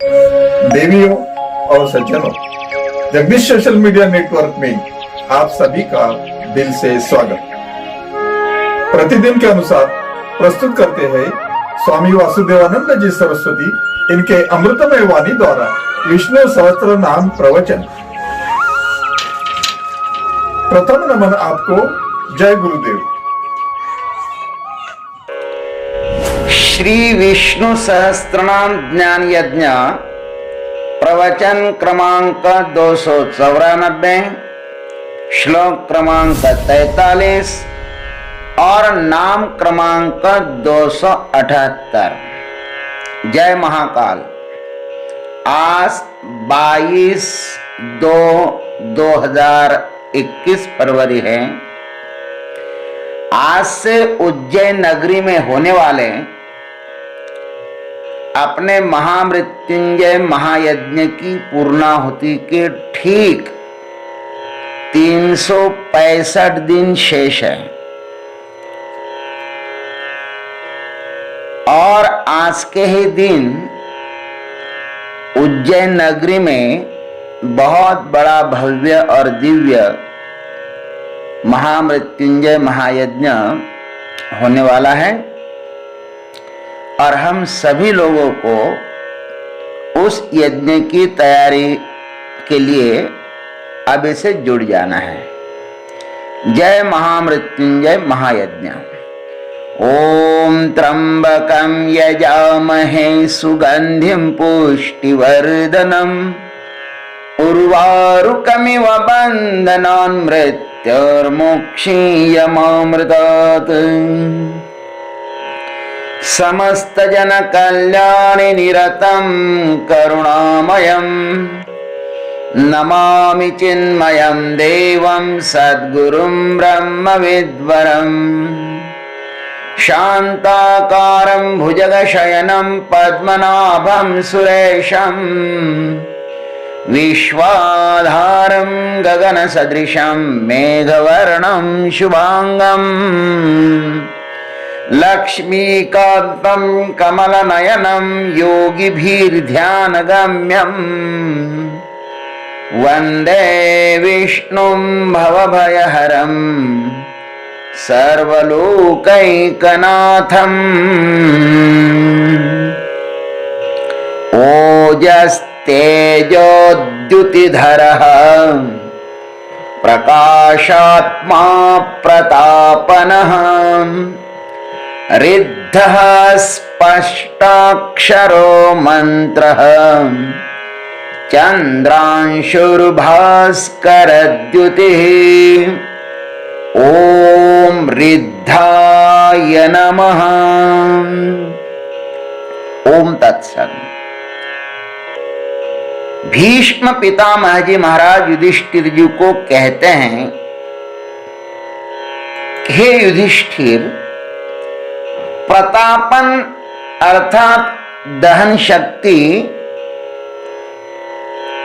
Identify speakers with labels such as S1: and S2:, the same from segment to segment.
S1: देवियों और सज्जनों, जगदीश सोशल मीडिया नेटवर्क में आप सभी का दिल से स्वागत। प्रतिदिन के अनुसार प्रस्तुत करते हैं स्वामी वासुदेवानंद जी सरस्वती इनके अमृतमय वाणी द्वारा विष्णु सहस्त्र नाम प्रवचन। प्रथम नमन आपको। जय गुरुदेव।
S2: श्री विष्णु सहस्त्रनाम ज्ञान यज्ञ प्रवचन क्रमांक 294, श्लोक क्रमांक 43 और नाम क्रमांक 278। जय महाकाल। आज 22/2/2021 फरवरी है। आज से उज्जैन नगरी में होने वाले अपने महामृत्युंजय महायज्ञ की पूर्णाहुति के ठीक 365 दिन शेष है और आज के ही दिन उज्जैन नगरी में बहुत बड़ा भव्य और दिव्य महामृत्युंजय महायज्ञ होने वाला है और हम सभी लोगों को उस यज्ञ की तैयारी के लिए अब इसे जुड़ जाना है। जय महामृत्युंजय महायज्ञ। ओम त्र्यंबकं यजामहे सुगंधिं पुष्टिवर्धनम् उर्वारुकमिव बन्धनान् मृत्युर्मुक्षीयमामृतात् समस्त जन कल्याणि निरतं करुणामयं नमामि चिन्मयं देवं सद्गुरुं ब्रह्मविद्वरं शान्ताकारं भुजगशयनं पद्मनाभं सुरेशं विश्वाधारं गगनसदृशं मेघवर्णं शुभांगं लक्ष्मीकान्तं कमलनयनं योगिभिर्ध्यानगम्यं वन्दे विष्णुं भवभयहरं सर्वलोकैकनाथम्। ओजस्तेजोद्युतिधरः प्रकाशात्मा प्रतापनः रिद्धः स्पष्टाक्षरो मन्त्रः चन्द्रांशुर्भास्करद्युतिः। ॐ रिद्धाय नमः। ओम तत्सत्। भीष्म पितामह जी महाराज युधिष्ठिर जी को कहते हैं, हे युधिष्ठिर, प्रतापन अर्थात दहन शक्ति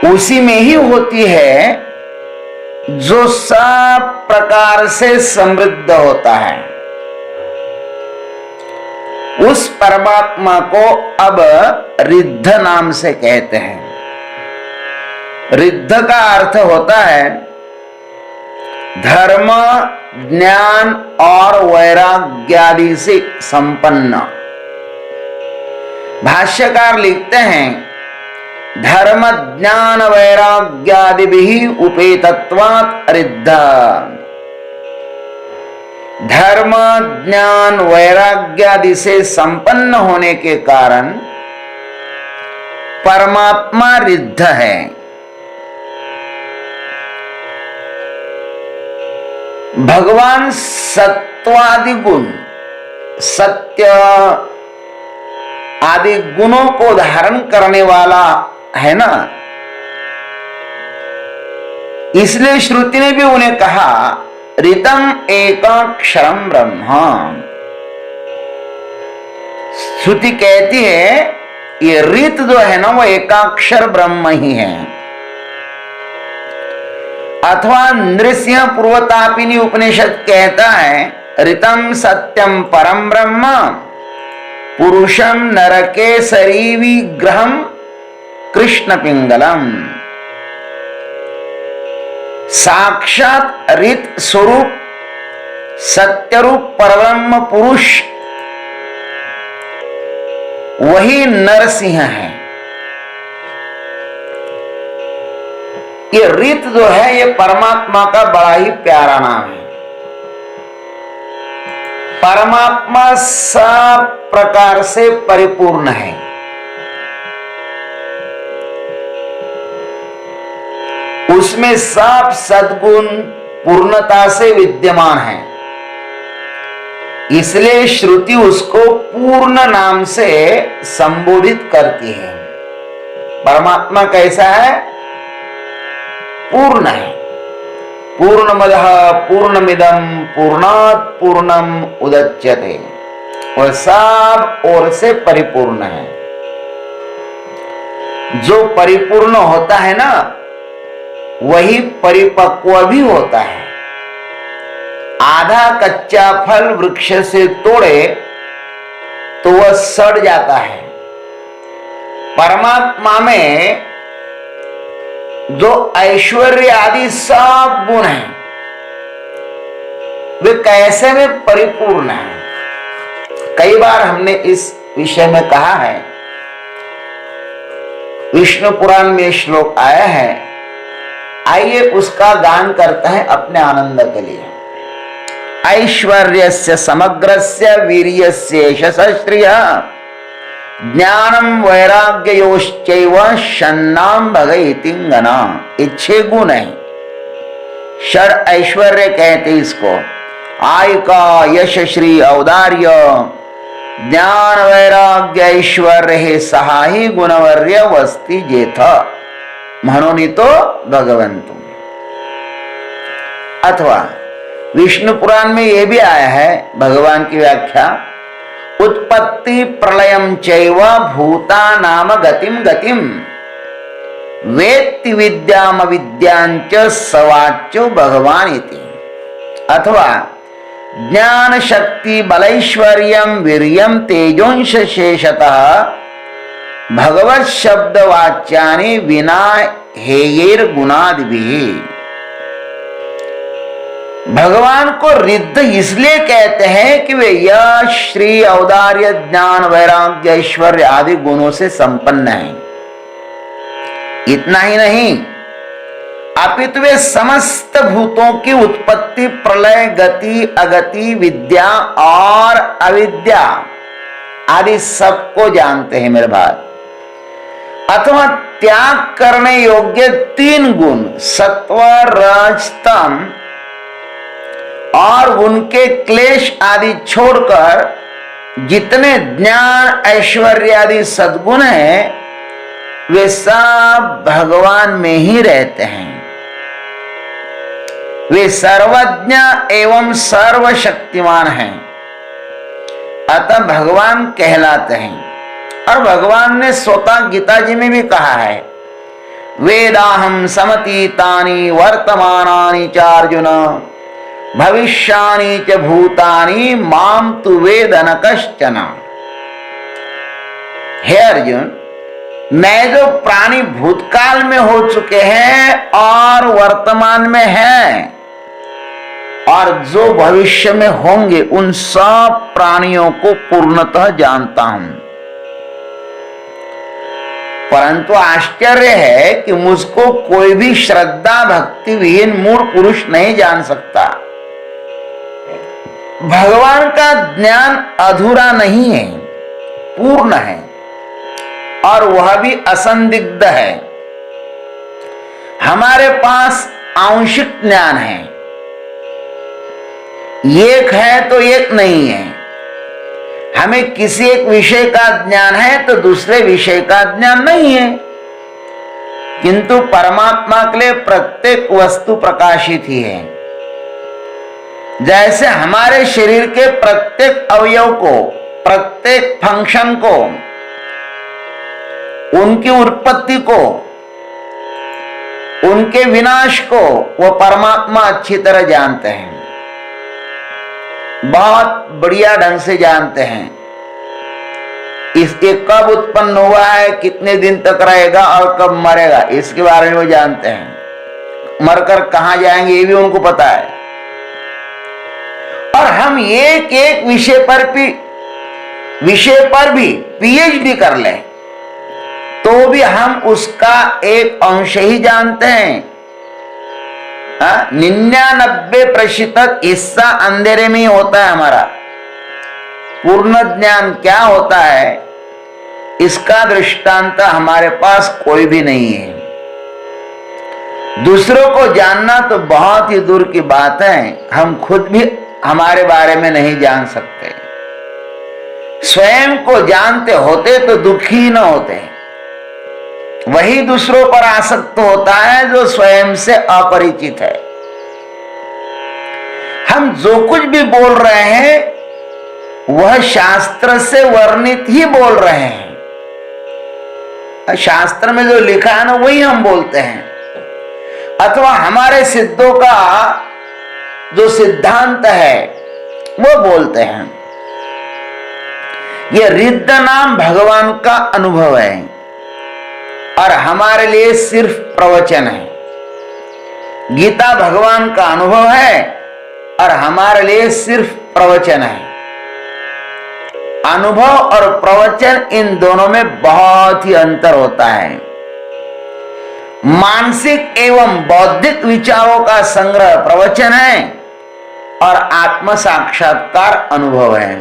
S2: उसी में ही होती है जो सब प्रकार से समृद्ध होता है। उस परमात्मा को अब रिद्ध नाम से कहते हैं। रिद्ध का अर्थ होता है धर्म, ज्ञान और वैराग्यादि से संपन्न। भाष्यकार लिखते हैं, धर्म ज्ञान वैराग्यादि भी उपेतत्वात् रिद्ध। धर्म ज्ञान वैराग्यादि से संपन्न होने के कारण परमात्मा रिद्ध है। भगवान सत्वादि गुण, सत्य आदि गुणों को धारण करने वाला है ना, इसलिए श्रुति ने भी उन्हें कहा ऋतम एकाक्षरम ब्रह्म। श्रुति कहती है ये ऋत जो है ना वो एकाक्षर ब्रह्म ही है। अथवा नृसिंह पूर्वतापिनी उपनिषद कहता है ऋतम सत्यम परम ब्रह्म पुरुषम नरके सरीवी ग्रहम कृष्ण पिंगलम। साक्षात रित स्वरूप सत्यरूप परब्रह्म पुरुष वही नरसिंह है। ये रित जो है ये परमात्मा का बड़ा ही प्यारा नाम है। परमात्मा सब प्रकार से परिपूर्ण है। उसमें सब सद्गुण पूर्णता से विद्यमान है। इसलिए श्रुति उसको पूर्ण नाम से संबोधित करती है। परमात्मा कैसा है? पूर्ण है। पूर्णमदः पूर्णमिदं पूर्णात् पूर्णम उदच्यते। वह सब ओर से परिपूर्ण है। जो परिपूर्ण होता है ना वही परिपक्व भी होता है। आधा कच्चा फल वृक्ष से तोड़े तो वह सड़ जाता है। परमात्मा में जो ऐश्वर्य आदि सब गुण हैं वे कैसे में परिपूर्ण हैं। कई बार हमने इस विषय में कहा है। विष्णु पुराण में श्लोक आया है। आइए उसका गान करते हैं अपने आनंद के लिए। ऐश्वर्यस्य समग्रस्य वीर्यस्य यशस्श्रियः ज्ञानम वैराग्ययोश्चैव षण्णाम भगैतिंगना। ये 6 गुण है। षड ऐश्वर्य कहते इसको। आय का यश श्री औदार्य ज्ञान वैराग्य ऐश्वर्य हे सहाही गुणवर्य वस्ती जेथ म्हणून तो भगवंतु। अथवा विष्णु पुराण में यह भी आया है भगवान की व्याख्या। उत्पत्ति प्रलयम चैव भूता नाम गतिम गतिम वेत्ति विद्याम विद्यांच सवाच्यो भगवान इति। अथवा ज्ञान शक्ति बलैश्वर्यम वीर्यम तेजोंश शेषतः भगवत शब्द वाच्यानि विना हेयेर गुणादिभिः। भगवान को रिद्ध इसलिए कहते हैं कि वे यश श्री औदार्य ज्ञान वैराग्य ऐश्वर्य आदि गुणों से संपन्न हैं। इतना ही नहीं अपितु वे समस्त भूतों की उत्पत्ति प्रलय गति अगति विद्या और अविद्या आदि सबको जानते हैं मेरे भाई। अथवा त्याग करने योग्य 3 गुण सत्व रज तम और उनके क्लेश आदि छोड़कर जितने ज्ञान ऐश्वर्य आदि सद्गुण हैं वे सब भगवान में ही रहते हैं। वे सर्वज्ञ एवं सर्वशक्तिमान हैं। अतः भगवान कहलाते हैं। और भगवान ने स्वतः गीता जी में भी कहा है वेदाहम समतीतानि वर्तमानानि चार्जुन भविष्यानि च भूतानि माम तु वेद न कश्चन। हे अर्जुन, मैं जो प्राणी भूतकाल में हो चुके हैं और वर्तमान में हैं और जो भविष्य में होंगे उन सब प्राणियों को पूर्णतः जानता हूं। परंतु आश्चर्य है कि मुझको कोई भी श्रद्धा भक्ति विहीन मूढ़ पुरुष नहीं जान सकता। भगवान का ज्ञान अधूरा नहीं है, पूर्ण है और वह भी असंदिग्ध है। हमारे पास आंशिक ज्ञान है, एक है तो एक नहीं है। हमें किसी एक विषय का ज्ञान है तो दूसरे विषय का ज्ञान नहीं है। किंतु परमात्मा के लिए प्रत्येक वस्तु प्रकाशित ही है। जैसे हमारे शरीर के प्रत्येक अवयव को, प्रत्येक फंक्शन को, उनकी उत्पत्ति को, उनके विनाश को वो परमात्मा अच्छी तरह जानते हैं, बहुत बढ़िया ढंग से जानते हैं। इसके कब उत्पन्न हुआ है, कितने दिन तक रहेगा और कब मरेगा, इसके बारे में वो जानते हैं। मरकर कहां जाएंगे ये भी उनको पता है। और हम एक एक विषय पर भी पीएचडी कर लें तो भी हम उसका एक अंश ही जानते हैं। 99% हिस्सा अंधेरे में ही होता है हमारा। पूर्ण ज्ञान क्या होता है इसका दृष्टांत हमारे पास कोई भी नहीं है। दूसरों को जानना तो बहुत ही दूर की बात है, हम खुद भी हमारे बारे में नहीं जान सकते। स्वयं को जानते होते तो दुखी न होते। वही दूसरों पर आसक्त होता है जो स्वयं से अपरिचित है। हम जो कुछ भी बोल रहे हैं वह शास्त्र से वर्णित ही बोल रहे हैं। शास्त्र में जो लिखा है ना वही हम बोलते हैं, अथवा हमारे सिद्धों का जो सिद्धांत है वो बोलते हैं। यह रिद्ध नाम भगवान का अनुभव है और हमारे लिए सिर्फ प्रवचन है। गीता भगवान का अनुभव है और हमारे लिए सिर्फ प्रवचन है। अनुभव और प्रवचन इन दोनों में बहुत ही अंतर होता है। मानसिक एवं बौद्धिक विचारों का संग्रह प्रवचन है और आत्म साक्षात्कार अनुभव है।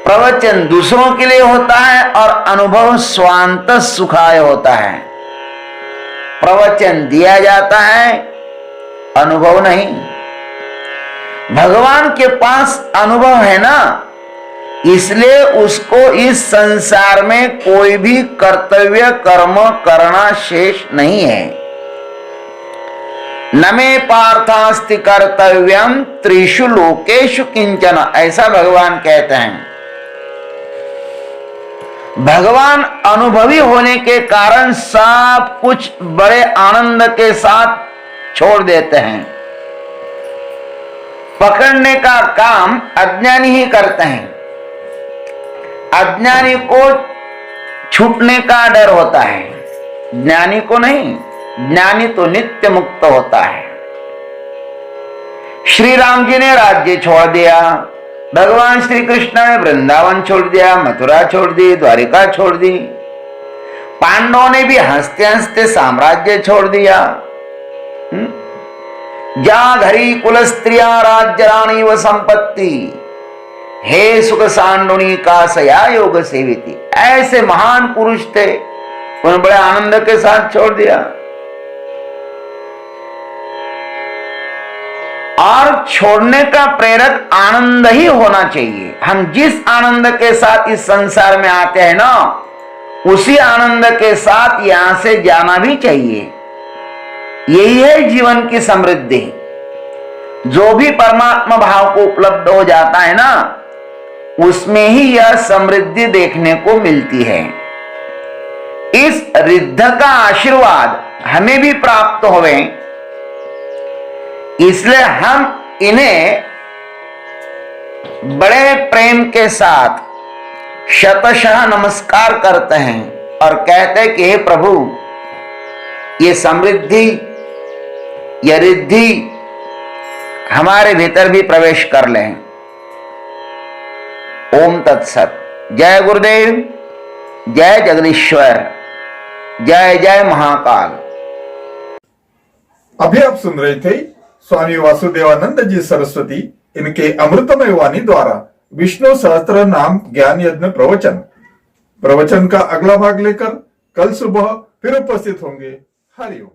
S2: प्रवचन दूसरों के लिए होता है और अनुभव स्वांत सुखाय होता है। प्रवचन दिया जाता है, अनुभव नहीं। भगवान के पास अनुभव है ना, इसलिए उसको इस संसार में कोई भी कर्तव्य कर्म करना शेष नहीं है। न मे पार्थास्ति कर्तव्यम त्रिषु लोकेषु किंचन, ऐसा भगवान कहते हैं। भगवान अनुभवी होने के कारण सब कुछ बड़े आनंद के साथ छोड़ देते हैं। पकड़ने का काम अज्ञानी ही करते हैं। अज्ञानी को छूटने का डर होता है, ज्ञानी को नहीं। ज्ञानी तो नित्य मुक्त होता है। श्री राम जी ने राज्य छोड़ दिया, भगवान श्री कृष्ण ने वृंदावन छोड़ दिया, मथुरा छोड़ दी, द्वारिका छोड़ दी। पांडवों ने भी हंसते हंसते साम्राज्य छोड़ दिया। जा घरी कुल स्त्रिया राज्य रानी व संपत्ति, हे सुख सांडुनी का सया योग सेविती। ऐसे महान पुरुष थे, उन्हें बड़े आनंद के साथ छोड़ दिया। और छोड़ने का प्रेरक आनंद ही होना चाहिए। हम जिस आनंद के साथ इस संसार में आते हैं ना, उसी आनंद के साथ यहां से जाना भी चाहिए। यही है जीवन की समृद्धि। जो भी परमात्मा भाव को उपलब्ध हो जाता है ना, उसमें ही यह समृद्धि देखने को मिलती है। इस रिद्ध का आशीर्वाद हमें भी प्राप्त होवे, इसलिए हम इन्हें बड़े प्रेम के साथ शतशः नमस्कार करते हैं और कहते हैं कि हे प्रभु, ये समृद्धि, ये रिद्धि हमारे भीतर भी प्रवेश कर लें। ओम तत्सत। जय गुरुदेव, जय जगदीश्वर, जय जय महाकाल।
S1: अभी आप सुन रहे थे स्वामी वासुदेवानंद जी सरस्वती इनके अमृतमय वाणी द्वारा विष्णु सहस्त्र नाम ज्ञान यज्ञ प्रवचन का अगला भाग लेकर कल सुबह फिर उपस्थित होंगे। हरिओम।